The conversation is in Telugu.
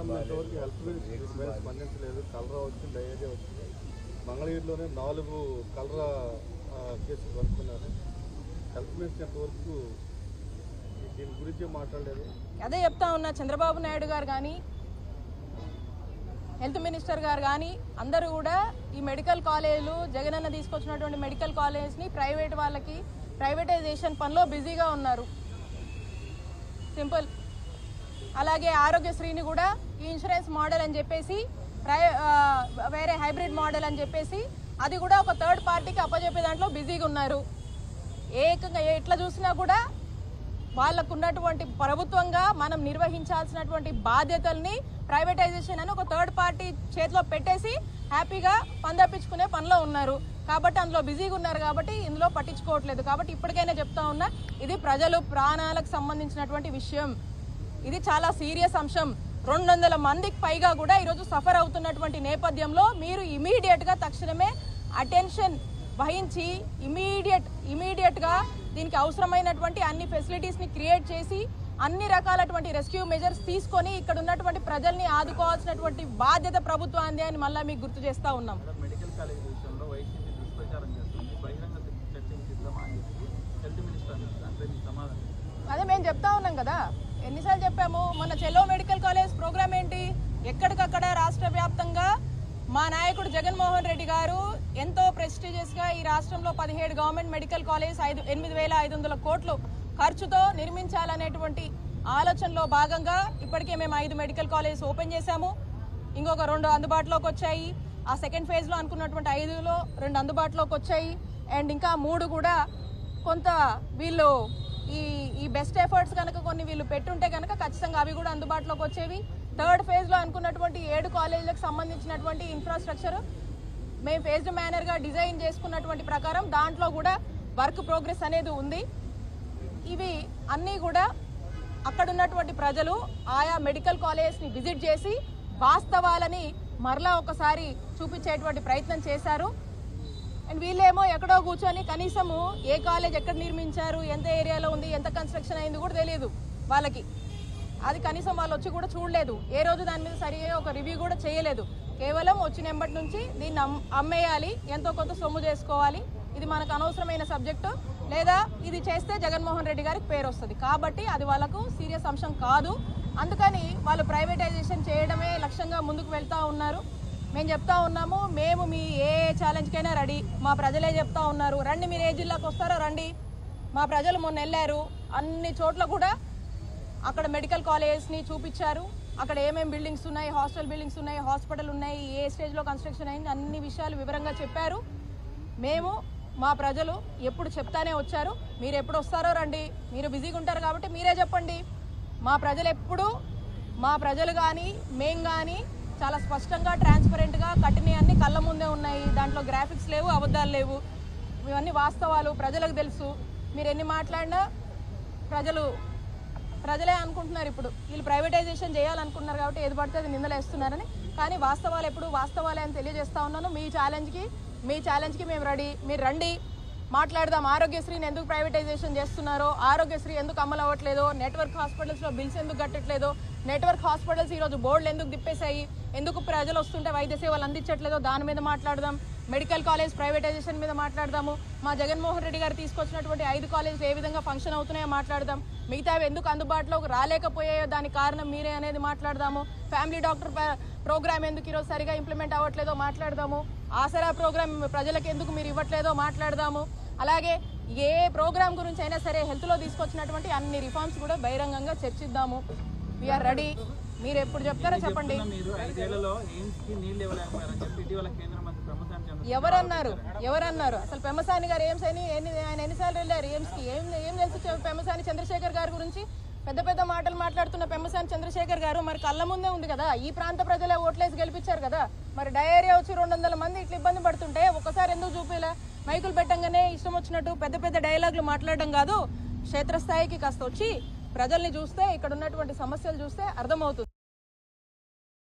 ఇంతవరకు హెల్త్ మీద స్పందించలేదు. కలరా వచ్చింది, డయేరియా వచ్చింది. మంగళగిరిలోనే 4 కలరా కేసులు కనుక్కున్నారు. హెల్త్ మినిస్టర్ ఇంతవరకు దీని గురించి మాట్లాడలేదు. అదే చెప్తా ఉన్నా, చంద్రబాబు నాయుడు గారు కానీ హెల్త్ మినిస్టర్ గారు కానీ అందరూ కూడా ఈ మెడికల్ కాలేజీలు జగనన్న తీసుకొచ్చినటువంటి మెడికల్ కాలేజ్ని ప్రైవేట్ వాళ్ళకి ప్రైవేటైజేషన్ పనిలో బిజీగా ఉన్నారు. సింపుల్. అలాగే ఆరోగ్యశ్రీని కూడా ఈ ఇన్సూరెన్స్ మోడల్ అని చెప్పేసి వేరే హైబ్రిడ్ మోడల్ అని చెప్పేసి అది కూడా ఒక థర్డ్ పార్టీకి అప్పచెప్పే దాంట్లో బిజీగా ఉన్నారు. ఏకంగా ఎట్లా చూసినా కూడా వాళ్ళకు ఉన్నటువంటి ప్రభుత్వంగా మనం నిర్వహించాల్సినటువంటి బాధ్యతల్ని ప్రైవేటైజేషన్ అని ఒక థర్డ్ పార్టీ చేతిలో పెట్టేసి హ్యాపీగా పందపించుకునే పనిలో ఉన్నారు. కాబట్టి అందులో బిజీగా ఉన్నారు కాబట్టి ఇందులో పట్టించుకోవట్లేదు. కాబట్టి ఇప్పటికైనా చెప్తా ఉన్నా, ఇది ప్రజలు ప్రాణాలకు సంబంధించినటువంటి విషయం. ఇది చాలా సీరియస్ అంశం. 200 మందికి పైగా కూడా ఈరోజు సఫర్ అవుతున్నటువంటి నేపథ్యంలో మీరు ఇమీడియట్గా తక్షణమే అటెన్షన్ వహించి ఇమీడియట్గా దీనికి అవసరమైనటువంటి అన్ని ఫెసిలిటీస్ని క్రియేట్ చేసి అన్ని రకాలటువంటి రెస్క్యూ మెజర్స్ తీసుకొని ఇక్కడ ఉన్నటువంటి ప్రజల్ని ఆదుకోవాల్సినటువంటి బాధ్యత ప్రభుత్వాన్ని అని మళ్ళీ మీకు గుర్తు చేస్తూ ఉన్నాం. మెడికల్ కాలేజ్ విషయంలో వైసీపీ దుష్ప్రచారం చేస్తుంది, బహిరంగ చర్చకి సిద్ధమా అని చెప్పి హెల్త్ మినిస్టర్ అంటే సమాధానం. అదే మేము చెప్తా ఉన్నాం కదా, ఎన్నిసార్లు చెప్పాము. మన చెలో మెడికల్ కాలేజ్ ప్రోగ్రామ్ ఏంటి, ఎక్కడికక్కడ రాష్ట్ర వ్యాప్తంగా మా నాయకుడు జగన్మోహన్ రెడ్డి గారు ఎంతో ప్రెస్టీజియస్గా ఈ రాష్ట్రంలో 17 గవర్నమెంట్ మెడికల్ కాలేజ్ 8,500 కోట్లు ఖర్చుతో నిర్మించాలనేటువంటి ఆలోచనలో భాగంగా ఇప్పటికే మేము 5 మెడికల్ కాలేజ్ ఓపెన్ చేశాము. ఇంకొక 2 అందుబాటులోకి వచ్చాయి. ఆ సెకండ్ ఫేజ్లో అనుకున్నటువంటి 5లో 2 అందుబాటులోకి వచ్చాయి. అండ్ ఇంకా 3 కూడా కొంత వీళ్ళు ఈ బెస్ట్ ఎఫర్ట్స్ కనుక కొన్ని వీళ్ళు పెట్టుంటే కనుక ఖచ్చితంగా అవి కూడా అందుబాటులోకి వచ్చేవి. థర్డ్ ఫేజ్లో అనుకున్నటువంటి 7 కాలేజీలకు సంబంధించినటువంటి ఇన్ఫ్రాస్ట్రక్చర్ మేము ఫేజ్డ్ మేనర్గా డిజైన్ చేసుకున్నటువంటి ప్రకారం దాంట్లో కూడా వర్క్ ప్రోగ్రెస్ అనేది ఉంది. ఇవి అన్నీ కూడా అక్కడ ఉన్నటువంటి ప్రజలు ఆయా మెడికల్ కాలేజ్ని విజిట్ చేసి వాస్తవాలని మరలా ఒకసారి చూపించేటువంటి ప్రయత్నం చేశారు. అండ్ వీళ్ళేమో ఎక్కడో కూర్చొని కనీసము ఏ కాలేజ్ ఎక్కడ నిర్మించారు, ఎంత ఏరియాలో ఉంది, ఎంత కన్స్ట్రక్షన్ అయింది కూడా తెలియదు వాళ్ళకి. అది కనీసం వాళ్ళు వచ్చి కూడా చూడలేదు. ఏ రోజు దాని మీద సరిగా ఒక రివ్యూ కూడా చేయలేదు. కేవలం వచ్చిన ఎంబటి నుంచి దీన్ని అమ్మేయాలి, ఎంతో కొంత సొమ్ము చేసుకోవాలి, ఇది మనకు అనవసరమైన సబ్జెక్టు, లేదా ఇది చేస్తే జగన్మోహన్ రెడ్డి గారికి పేరు వస్తుంది. కాబట్టి అది వాళ్ళకు సీరియస్ అంశం కాదు. అందుకని వాళ్ళు ప్రైవేటైజేషన్ చేయడమే లక్ష్యంగా ముందుకు వెళ్తూ ఉన్నారు. మేము చెప్తా ఉన్నాము, మేము మీ ఏ ఛాలెంజ్కైనా రెడీ. మా ప్రజలే చెప్తా ఉన్నారు, రండి మీరు ఏ జిల్లాకు వస్తారో రండి. మా ప్రజలు మొన్న వెళ్ళారు, అన్ని చోట్ల కూడా అక్కడ మెడికల్ కాలేజెస్ని చూపించారు. అక్కడ ఏమేమి బిల్డింగ్స్ ఉన్నాయి, హాస్టల్ బిల్డింగ్స్ ఉన్నాయి, హాస్పిటల్ ఉన్నాయి, ఏ స్టేజ్లో కన్స్ట్రక్షన్ అయింది, అన్ని విషయాలు వివరంగా చెప్పారు. మేము మా ప్రజలు ఎప్పుడు చెప్తానే వచ్చారు, మీరు ఎప్పుడు వస్తారో రండి, మీరు బిజీగా ఉంటారు కాబట్టి మీరే చెప్పండి. మా ప్రజలు ఎప్పుడు, మా ప్రజలు కానీ మేం కానీ చాలా స్పష్టంగా ట్రాన్స్పరెంట్గా కట్టినవి అన్ని కళ్ళ ముందే ఉన్నాయి. దాంట్లో గ్రాఫిక్స్ లేవు, అబద్ధాలు లేవు, ఇవన్నీ వాస్తవాలు ప్రజలకు తెలుసు. మీరు ఎన్ని మాట్లాడినా ప్రజలే అనుకుంటున్నారు. ఇప్పుడు వీళ్ళు ప్రైవేటైజేషన్ చేయాలనుకుంటున్నారు కాబట్టి ఏది పడితే అది నిందలేస్తున్నారని. కానీ వాస్తవాలు ఎప్పుడు వాస్తవాలే అని తెలియజేస్తా ఉన్నాను. మీ ఛాలెంజ్కి మేము రెడీ. మీరు రండి, మాట్లాడదాం. ఆరోగ్యశ్రీని ఎందుకు ప్రైవేటైజేషన్ చేస్తున్నారో, ఆరోగ్యశ్రీ ఎందుకు అమలు అవ్వట్లేదో, నెట్వర్క్ హాస్పిటల్స్లో బిల్స్ ఎందుకు కట్టట్లేదో, నెట్వర్క్ హాస్పిటల్స్ ఈరోజు బోర్డులు ఎందుకు తిప్పేశాయి, ఎందుకు ప్రజలు వస్తుంటే వైద్య సేవలు అందించట్లేదో దాని మీద మాట్లాడదాం. మెడికల్ కాలేజ్ ప్రైవేటైజేషన్ మీద మాట్లాడదాము. మా జగన్మోహన్ రెడ్డి గారు తీసుకొచ్చినటువంటి 5 కాలేజీలు ఏ విధంగా ఫంక్షన్ అవుతున్నాయో మాట్లాడదాం. మిగతావి ఎందుకు అందుబాటులోకి రాలేకపోయాయో దానికి కారణం మీరే అనేది మాట్లాడదాము. ఫ్యామిలీ డాక్టర్ ప్రోగ్రామ్ ఎందుకు ఈరోజు సరిగా ఇంప్లిమెంట్ అవ్వట్లేదో మాట్లాడదాము. ఆసరా ప్రోగ్రామ్ ప్రజలకు ఎందుకు మీరు ఇవ్వట్లేదో మాట్లాడదాము. అలాగే ఏ ప్రోగ్రామ్ గురించి అయినా సరే హెల్త్లో తీసుకొచ్చినటువంటి అన్ని రిఫార్మ్స్ కూడా బహిరంగంగా చర్చిద్దాము. We are ready. మీరు ఎప్పుడు చెప్తారో చెప్పండి. ఎవరన్నారు అసలు? పెమ్మసాని గారు ఎయిమ్స్ అని ఆయన ఎన్నిసార్లు వెళ్ళారు ఎయిమ్స్కి? ఏం తెలుసు పెమ్మసాని చంద్రశేఖర్ గారి గురించి? పెద్ద పెద్ద మాటలు మాట్లాడుతున్న పెమ్మసాని చంద్రశేఖర్ గారు మరి కళ్ళ ముందే ఉంది కదా, ఈ ప్రాంత ప్రజలే ఓట్లేసి గెలిపించారు కదా. మరి డయేరియా వచ్చి 200 మంది ఇట్లా ఇబ్బంది పడుతుంటే ఒక్కసారి ఎందుకు చూపిలా? మైకులు పెట్టంగానే ఇష్టం వచ్చినట్టు పెద్ద పెద్ద డైలాగులు మాట్లాడడం కాదు, క్షేత్రస్థాయికి కాస్త వచ్చి ప్రజల్ని చూస్తే, ఇక్కడ ఉన్నటువంటి సమస్యలు చూస్తే అర్థమవుతుంది.